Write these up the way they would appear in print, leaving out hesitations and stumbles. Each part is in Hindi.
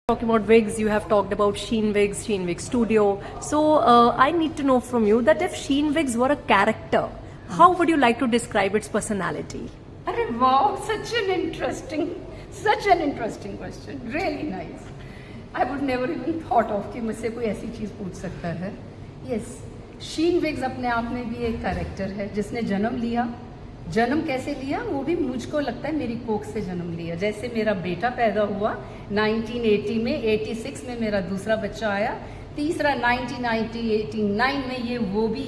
Talking about wigs, you have talked about Sheen Wigs Studio. So I need to know from you that if Sheen Wigs were a character, how would you like to describe its personality? अरे wow, such an interesting question. Really nice. I would never even thought of कि मुझसे कोई ऐसी चीज़ पूछ सकता है. Yes, शीन विग्स अपने आप में भी एक कैरेक्टर है जिसने जन्म लिया. जन्म कैसे लिया वो भी मुझको लगता है मेरी कोख से जन्म लिया. जैसे मेरा बेटा पैदा हुआ 1980 में, 86 में मेरा दूसरा बच्चा आया, तीसरा 1989 में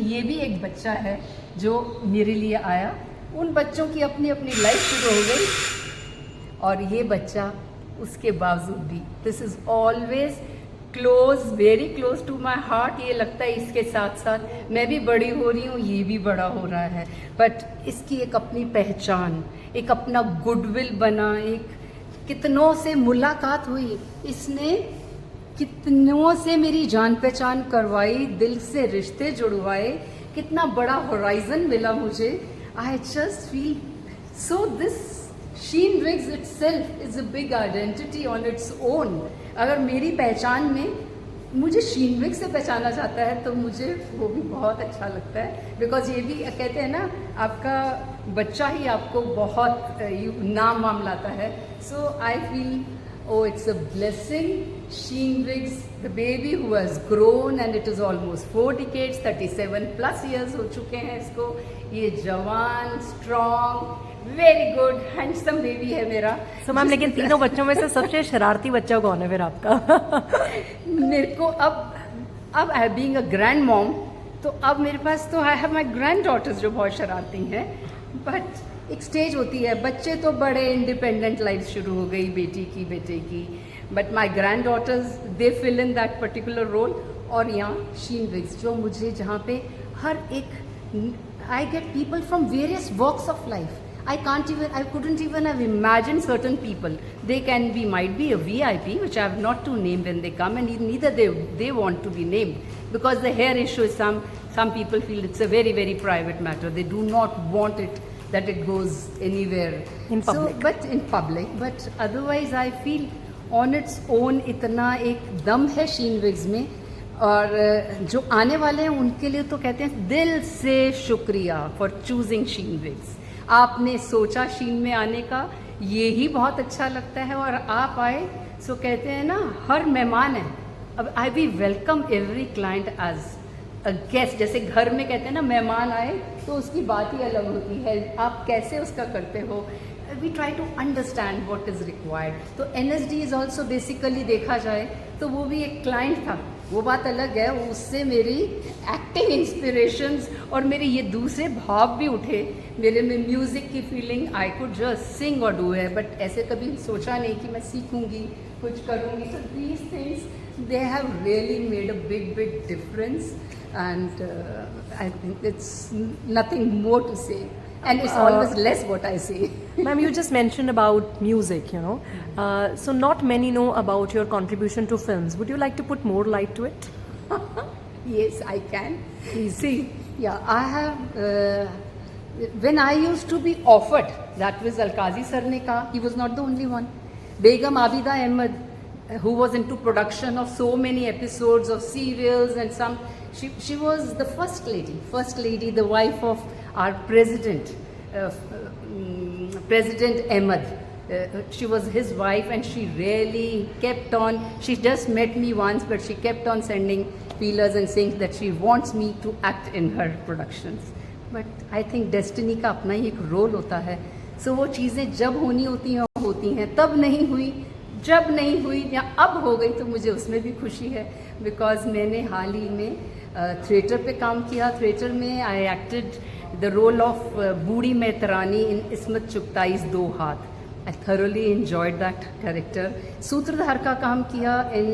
ये भी एक बच्चा है जो मेरे लिए आया. उन बच्चों की अपनी अपनी लाइफ शुरू हो गई और ये बच्चा उसके बावजूद भी this is always close, very close to my heart. ये लगता है इसके साथ साथ मैं भी बड़ी हो रही हूँ, ये भी बड़ा हो रहा है. बट इसकी एक अपनी पहचान, एक अपना गुडविल बना, एक कितनों से मुलाकात हुई, इसने कितनों से मेरी जान पहचान करवाई, दिल से रिश्ते जुड़वाए, कितना बड़ा होराइजन मिला मुझे. I just feel so this Sheen Wigs itself is a big identity on its own. अगर मेरी पहचान में मुझे शीन विग्स से पहचाना जाता है तो मुझे वो भी बहुत अच्छा लगता है. बिकॉज ये भी कहते हैं ना, आपका बच्चा ही आपको बहुत नाम वाम लाता है. So I feel oh, it's a blessing. Sheen Wigs, the baby who has grown and it is almost 4 decades, 37 plus years हो चुके हैं इसको. ये जवान, strong, very good handsome baby है मेरा. So मैम, लेकिन तीनों बच्चों में से सबसे शरारती बच्चा कौन है फिर आपका? मेरे को अब I being a grandmom, तो अब मेरे पास तो I have my granddaughters जो बहुत शरारती हैं. बट एक स्टेज होती है, बच्चे तो बड़े इंडिपेंडेंट लाइफ शुरू हो गई बेटी की, बेटे की. But my granddaughters they fill in that particular role. और यहाँ शीन विग्स जो मुझे, जहाँ पे हर एक I get people from various walks of life. I couldn't even have imagined certain people. They might be a VIP, which I have not to name when they come, and neither they want to be named. Because the hair issue is some people feel it's a very, very private matter. They do not want it, that it goes anywhere. In public. But otherwise I feel on its own इतना एक दम है शीन विग्स में. और जो आने वाले हैं उनके लिए तो कहते हैं दिल से शुक्रिया फॉर चूजिंग शीन विग्स. आपने सोचा शीन में आने का, ये ही बहुत अच्छा लगता है. और आप आए सो कहते हैं ना, हर मेहमान है. अब I be welcome every client as a guest. जैसे घर में कहते हैं ना, मेहमान आए तो उसकी बात ही अलग होती है. आप कैसे उसका करते हो, we try to understand what is required. तो NSD इज़ ऑल्सो बेसिकली देखा जाए तो वो भी एक क्लाइंट था. वो बात अलग है, उससे मेरी एक्टिंग इंस्पिरेशंस और मेरे ये दूसरे भाव भी उठे. मेरे में म्यूज़िक की feeling, I could just sing और डू है. बट ऐसे कभी सोचा नहीं कि मैं सीखूंगी, कुछ करूंगी. So these things they have really made a big difference. And I think it's nothing more to say. And it's always less what I say. Ma'am, you just mentioned about music, you know. So not many know about your contribution to films. Would you like to put more light to it? Yes, I can. See, yeah, I have, when I used to be offered, that was Alkazi sir ne kaha, he was not the only one. Begum Abida Ahmed, who was into production of so many episodes of serials and some, she was the first lady, the wife of our president, President Ahmed. She was his wife and she really kept on. She just met me once, but she kept on sending feelers and saying that she wants me to act in her productions. But I think destiny का अपना ही एक रोल होता है. So वो चीज़ें जब होनी होती हैं, तब नहीं हुई. जब नहीं हुई या अब हो गई तो मुझे उसमें भी खुशी है. बिकॉज मैंने हाल ही में थिएटर पे काम किया. थिएटर में आई एक्टेड द रोल ऑफ बूढ़ी मेहतरानी इन इस्मत चुगताई's दो हाथ. आई थरोली एन्जॉयड दैट कैरेक्टर. सूत्रधार का काम किया इन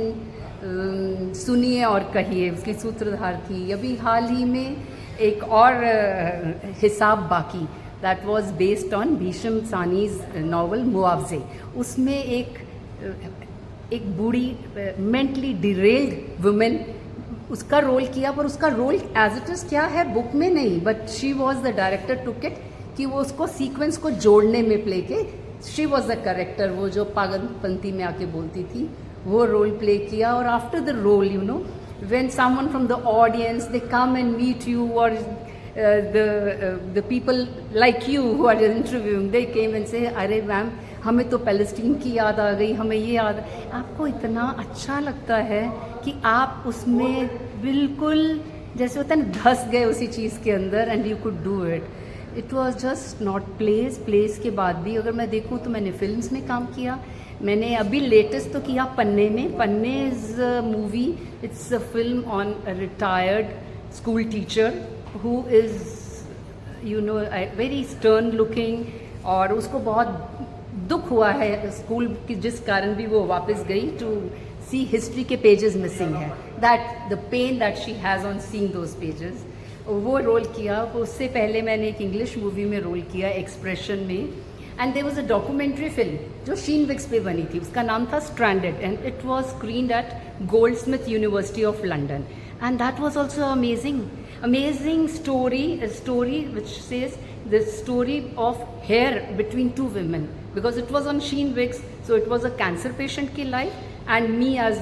सुनिए और कहिए, उसकी सूत्रधार थी. अभी हाल ही में एक और हिसाब बाकी, that was based on Bhisham Sahni's novel Muavze. उसमें एक बूढ़ी मेंटली डिरेल्ड वुमेन, उसका रोल किया. पर उसका रोल एज इट इज़ क्या है बुक में नहीं, but she was the director took it कि वो उसको सीक्वेंस को जोड़ने में प्ले के. शी वॉज द करेक्टर, वो जो पागलपंती में आके बोलती थी वो रोल प्ले किया. और after the role, you know, when someone from the audience, they come and meet you, or the people like you who are interviewing, they came and say, अरे मैम हमें तो पैलेस्टीन की याद आ गई, हमें ये याद. आपको इतना अच्छा लगता है कि आप उसमें बिल्कुल जैसे होता है ना, धस गए उसी चीज़ के अंदर, and you could do it. It was just not place के बाद भी अगर मैं देखूँ तो मैंने फिल्म्स में काम किया. मैंने अभी लेटेस्ट तो किया पन्ने में. पन्ने is movie, it's a film on a retired school teacher who is, you know, very stern looking, और उसको बहुत दुख हुआ है स्कूल की, जिस कारण भी वो वापस गई, टू सी हिस्ट्री के पेजेस मिसिंग है. That the pain that she has on seeing those pages, वो रोल किया. उससे पहले मैंने एक इंग्लिश मूवी में रोल किया, एक्सप्रेशन में. And there was a documentary film जो शीन विग्स पे बनी थी, उसका नाम था stranded, and it was screened at Goldsmith University of London. And that was also amazing story, a story which says the story of hair between two women, because it was on Sheen wigs, so it was a cancer patient की life, and me as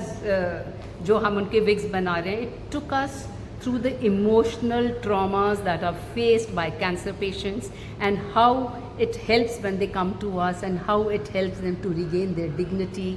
जो हम उनके wigs बना रहे हैं, it took us through the emotional traumas that are faced by cancer patients, and how it helps when they come to us, and how it helps them to regain their dignity.